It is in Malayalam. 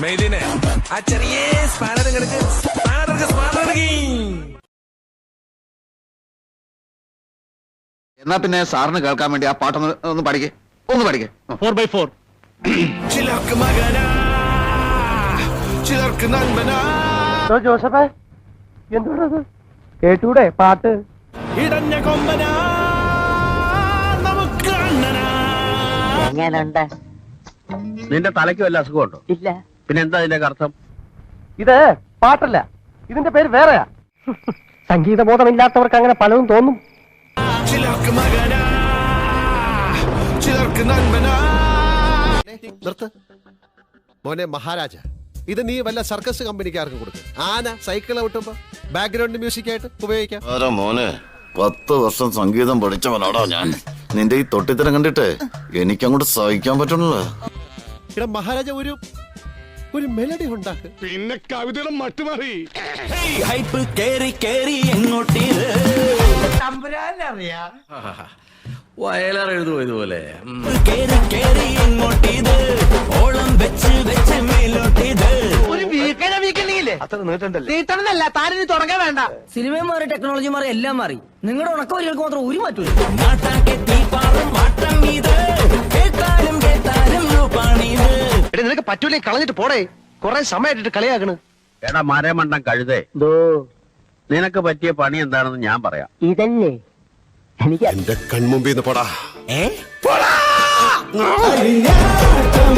മെയ്ദിനെ ആ ചെറിയ സ്പാനർ എന്നാ പിന്നെ സാറിന് കേൾക്കാൻ വേണ്ടി ആ പാട്ടൊന്ന് ഒന്ന് പഠിക്കേ 4x4 ചിലർക്ക് മകനാ ചിലർക്ക് നൻപനാ. ജോസഫേ എന്തുകൊണ്ടത് കേട്ടൂടെ പാട്ട് ഇടഞ്ഞ കൊമ്പനാ നമുക്ക് അണ്ണനാ. എങ്ങനുണ്ട്? നിന്റെ തലയ്ക്ക് വല്ല അസുഖമുണ്ടോ? ഇല്ല. പിന്നെ എന്താ ഇതിന്റെ അർത്ഥം? ഇത് പാട്ടല്ല, ഇതിന്റെ പേര് വേറെയാ. സംഗീത ബോധമില്ലാത്തവർക്ക് അങ്ങനെ പലതും തോന്നും. ചിലർക്ക് മകനാ ചിലർക്ക് നൻപനാ. നിർത്ത് മോനെ മഹാരാജ, ഇത് നീ വല്ല സർക്കസ് കമ്പനിക്കാർക്ക് കൊടുക്കും. ആന സൈക്കിൾ ഔട്ടുമ്പോ ബാക്ക്ഗ്രൗണ്ട് മ്യൂസിക് ആയിട്ട് ഉപയോഗിക്കാം. മോനെ 10 വർഷം സംഗീതം പഠിച്ചവനാടാ ഞാൻ. നിന്റെ ഈ തൊട്ടിത്തരം കണ്ടിട്ട് എനിക്കങ്ങോട്ട് സഹിക്കാൻ പറ്റണല്ലോ. ഇവിടെ മഹാരാജ ഒരു മെലഡി ഉണ്ടാക്ക്. പിന്നെ കവിതയുടെ മട്ടുമാറി ഹൈപ്പ് കേറി കേറി എങ്ങോട്ടീത് വയലാർ എഴുതുമോ ഇതുപോലെ? കേറി കേറി എങ്ങോട്ടീത് ഓളം വെച്ച് വെച്ച് മേലോട്ടീത് ഒരു വീക്കണില്ലേ അത്ര നീട്ടണ്ടല്ല താനിനി തുടങ്ങാൻ വേണ്ട. സിനിമയും മാറി ടെക്നോളജി മാറി എല്ലാം മാറി. നിങ്ങളുടെ ഉണക്കവരികൾക്ക് മാത്രം ഒരു മാറ്റൂല. നാട്ടാക്കെത്തി പാറും മാട്ടം ഇത് കേട്ടാലും കേട്ടാലും ലൂപ്പാണീത്. എടേ നിനക്ക് പറ്റൂലേ കളഞ്ഞിട്ട് പോടേ. കൊറേ സമയമായിട്ട് കളിയാക്കണ്. എടാ മരമണ്ടം കഴുതേ, നിനക്ക് പറ്റിയ പണി എന്താണെന്ന് ഞാൻ പറയാം. ഇതല്ലേ എനിക്ക് എന്റെ കൺമുമ്പിൽ നിന്ന് പോടാ. അരിഞ്ഞാട്ടം